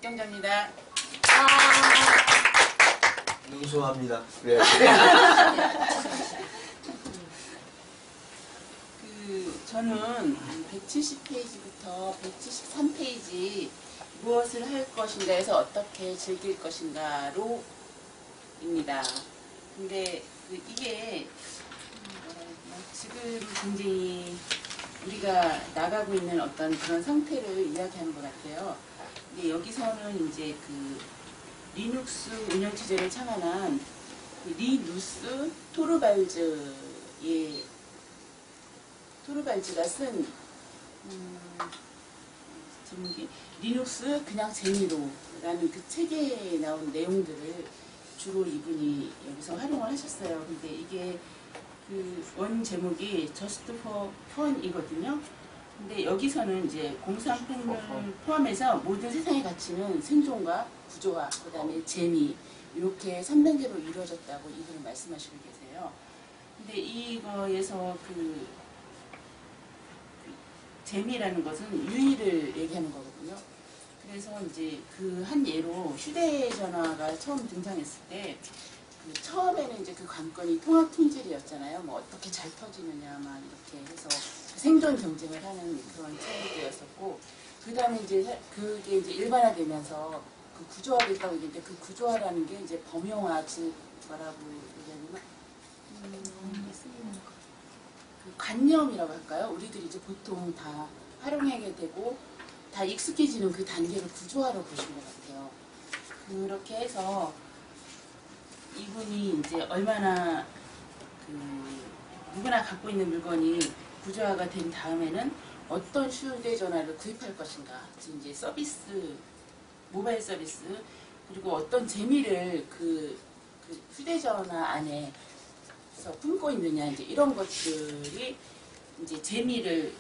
박경자입니다. 용서합니다. 네. 저는 170페이지부터 173페이지 무엇을 할 것인가 해서 어떻게 즐길 것인가로 입니다. 근데 이게 지금 굉장히 우리가 나가고 있는 어떤 그런 상태를 이야기하는 것 같아요. 근데 여기서는 이제 리눅스 운영체제를 창안한 리누스 토르발즈가 쓴 제목이 리눅스 그냥 재미로라는 그 책에 나온 내용들을 주로 이분이 여기서 활용을 하셨어요. 근데 이게 원 제목이 Just for Fun이거든요. 근데 여기서는 이제 공산품을 포함해서 모든 세상의 가치는 생존과 구조화, 그 다음에 재미, 이렇게 3단계로 이루어졌다고 이분은 말씀하시고 계세요. 근데 이거에서 재미라는 것은 유의를 얘기하는 거거든요. 그래서 이제 한 예로 휴대전화가 처음 등장했을 때 처음에는 이제 관건이 통합품질이었잖아요. 뭐 어떻게 잘 터지느냐 막 이렇게 해서 생존 경쟁을 하는 그런 체제였었고, 그 다음에 이제 그게 이제 일반화되면서 구조화가 있다고 얘기했는데 그 구조화라는 게 이제 범용화, 즉 뭐라고 얘기하냐면 관념이라고 할까요? 우리들이 이제 보통 다 활용하게 되고 다 익숙해지는 그 단계를 구조화로 보신 것 같아요. 그렇게 해서 이분이 이제 얼마나 누구나 갖고 있는 물건이 구조화가 된 다음에는 어떤 휴대전화를 구입할 것인가, 즉 이제 서비스, 모바일 서비스, 그리고 어떤 재미를 휴대전화 안에서 품고 있느냐, 이제 이런 것들이 이제 재미를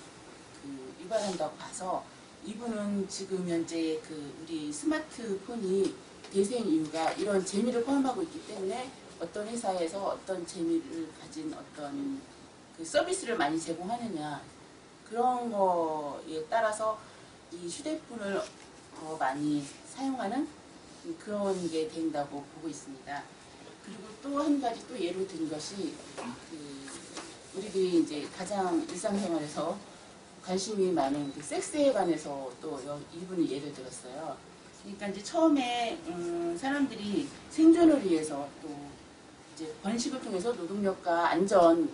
유발한다고 봐서 이분은 지금 현재 우리 스마트폰이 대세인 이유가 이런 재미를 포함하고 있기 때문에 어떤 회사에서 어떤 재미를 가진 어떤 서비스를 많이 제공하느냐, 그런 거에 따라서 이 휴대폰을 더 많이 사용하는 그런 게 된다고 보고 있습니다. 그리고 또 한 가지 또 예로 든 것이 우리들이 이제 가장 일상생활에서 관심이 많은 섹스에 관해서 또 이분이 예를 들었어요. 그러니까 이제 처음에 사람들이 생존을 위해서 또 이제 번식을 통해서 노동력과 안전하게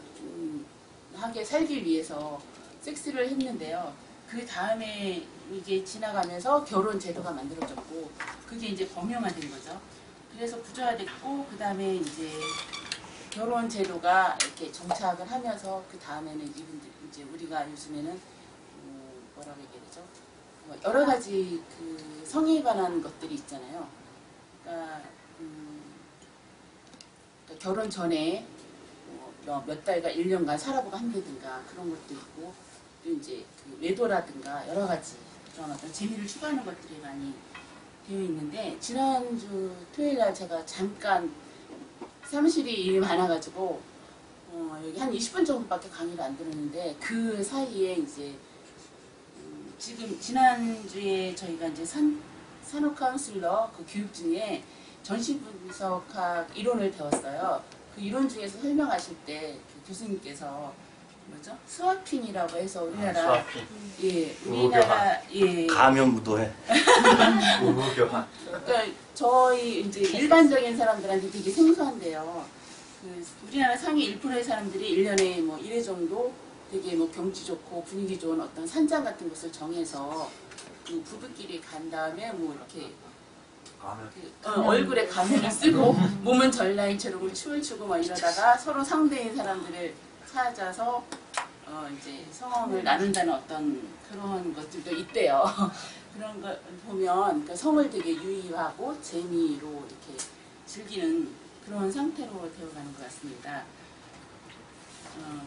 살기 위해서 섹스를 했는데요. 그 다음에 이게 지나가면서 결혼 제도가 만들어졌고 그게 이제 범용화된 거죠. 그래서 구조화됐고 그 다음에 이제 결혼 제도가 이렇게 정착을 하면서 그 다음에는 이분들 이제 우리가 요즘에는 뭐라고 얘기해야 되죠? 여러 가지 성에 관한 것들이 있잖아요. 그러니까 결혼 전에 몇 달과 1년간 살아보고 한다든가 그런 것도 있고, 또 이제 외도라든가 여러 가지 그런 어떤 재미를 추구하는 것들이 많이 되어 있는데, 지난주 토요일 날 제가 잠깐 사무실이 일이 많아가지고 여기 한 20분 정도밖에 강의를 안 들었는데, 그 사이에 이제 지금 지난주에 저희가 이제 산업 카운슬러 교육 중에 전시 분석학 이론을 배웠어요. 그 이론 중에서 설명하실 때 교수님께서 뭐죠? 스와핑이라고 해서 우리나라 우리나라 가면 무도회 우무교환. 그러니까 저희 이제 일반적인 사람들한테 되게 생소한데요. 우리나라 상위 1%의 사람들이 1년에 뭐 1회 정도 되게 뭐 경치 좋고 분위기 좋은 어떤 산장 같은 곳을 정해서 부부끼리 간 다음에 뭐 이렇게 얼굴에 가면을 쓰고 몸은 전라인처럼 춤을 추고 막 이러다가 서로 상대인 사람들을 찾아서 이제 성을 나눈다는 어떤 그런 것들도 있대요. 그런 거 보면 성을 되게 유의하고 재미로 이렇게 즐기는 그런 상태로 되어가는 것 같습니다.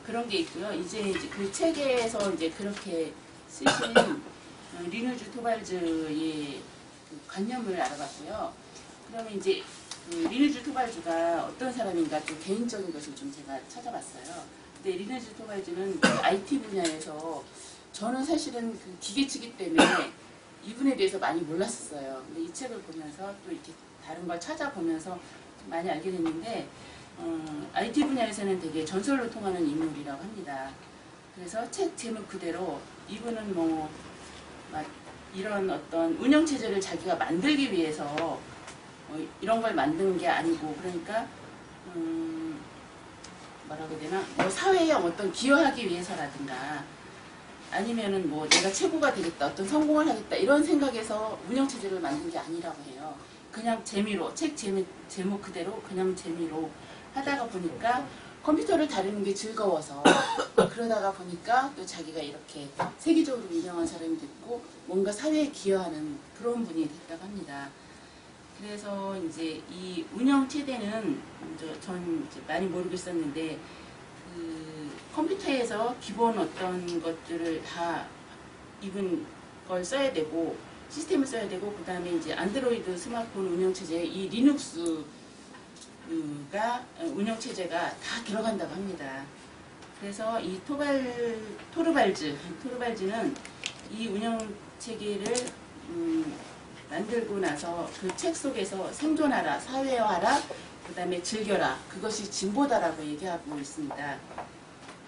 그런 게 있고요. 이제 그 책에서 이제 그렇게 쓰신 리누즈 토발즈의 관념을 알아봤고요. 그러면 이제 리누즈 토발즈가 어떤 사람인가 좀 개인적인 것을 좀 제가 찾아봤어요. 근데 리누즈 토발즈는 IT 분야에서 저는 사실은 기계치기 때문에 이분에 대해서 많이 몰랐었어요. 근데 이 책을 보면서 또 이렇게 다른 걸 찾아보면서 좀 많이 알게 됐는데 IT 분야에서는 되게 전설로 통하는 인물이라고 합니다. 그래서 책 제목 그대로 이분은 막 이런 어떤 운영 체제를 자기가 만들기 위해서 이런 걸 만든 게 아니고, 그러니까 뭐라고 해야 되나, 뭐 사회에 어떤 기여하기 위해서라든가 아니면은 뭐 내가 최고가 되겠다, 어떤 성공을 하겠다 이런 생각에서 운영 체제를 만든 게 아니라고 해요. 그냥 재미로, 책 제목 그대로 그냥 재미로 하다가 보니까 컴퓨터를 다루는 게 즐거워서 그러다가 보니까 또 자기가 이렇게 세계적으로 유명한 사람이 됐고 뭔가 사회에 기여하는 그런 분이 됐다고 합니다. 그래서 이제 이 운영 체제는 전 이제 많이 모르겠었는데 그 컴퓨터에서 기본 어떤 것들을 다 이분 걸 써야 되고 시스템을 써야 되고, 그 다음에 이제 안드로이드 스마트폰 운영 체제에 이 리눅스가 운영 체제가 다 들어간다고 합니다. 그래서 이 토르발즈는 이 운영 체계를 만들고 나서 그 책 속에서 생존하라, 사회화하라, 그 다음에 즐겨라, 그것이 진보다라고 얘기하고 있습니다.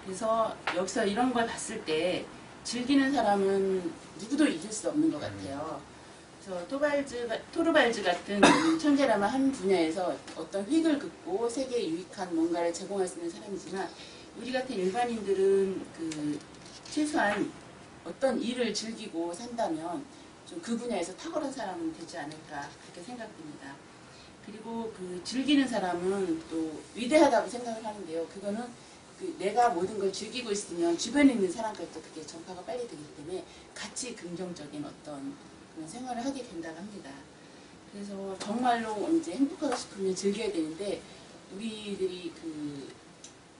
그래서 여기서 이런 걸 봤을 때 즐기는 사람은 누구도 잊을 수 없는 것 같아요. 그래서 토르발즈 같은 천재라면 한 분야에서 어떤 획을 긋고 세계에 유익한 뭔가를 제공할 수 있는 사람이지만, 우리 같은 일반인들은 그 최소한 어떤 일을 즐기고 산다면 좀 그 분야에서 탁월한 사람은 되지 않을까 그렇게 생각됩니다. 그리고 그 즐기는 사람은 또 위대하다고 생각을 하는데요. 그거는 그 내가 모든 걸 즐기고 있으면 주변에 있는 사람까지도 그게 전파가 빨리 되기 때문에 같이 긍정적인 어떤 그런 생활을 하게 된다고 합니다. 그래서 정말로 이제 행복하고 싶으면 즐겨야 되는데, 우리들이 그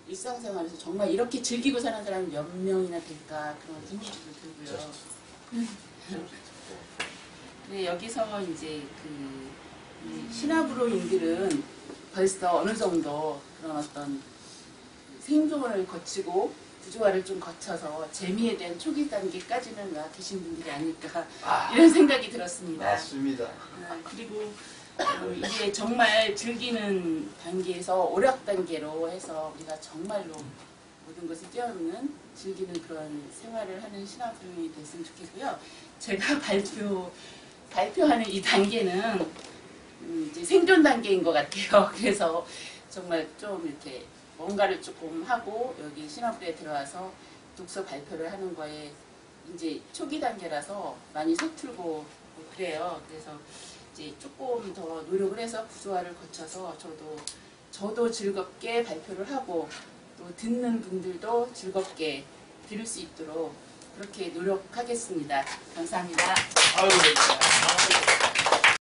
일상생활에서 정말 이렇게 즐기고 사는 사람이 몇 명이나 될까 그런 의문도 들고요. 네, 여기서 이제 그 신화부로인들은 벌써 어느 정도 그런 어떤 생존을 거치고 구조화를 좀 거쳐서 재미에 대한 초기 단계까지는 와 계신 분들이 아닐까 이런 생각이 들었습니다. 맞습니다. 그리고 이게 정말 즐기는 단계에서 오락 단계로 해서 우리가 정말로 모든 것을 뛰어넘는 즐기는 그런 생활을 하는 신화부로인이 됐으면 좋겠고요. 제가 발표하는 이 단계는 이제 생존 단계인 것 같아요. 그래서 정말 좀 이렇게 뭔가를 조금 하고 여기 신화부에 들어와서 독서 발표를 하는 거에 이제 초기 단계라서 많이 서툴고 그래요. 그래서 이제 조금 더 노력을 해서 구조화를 거쳐서 저도 즐겁게 발표를 하고 또 듣는 분들도 즐겁게 들을 수 있도록 그렇게 노력하겠습니다. 감사합니다. 아유,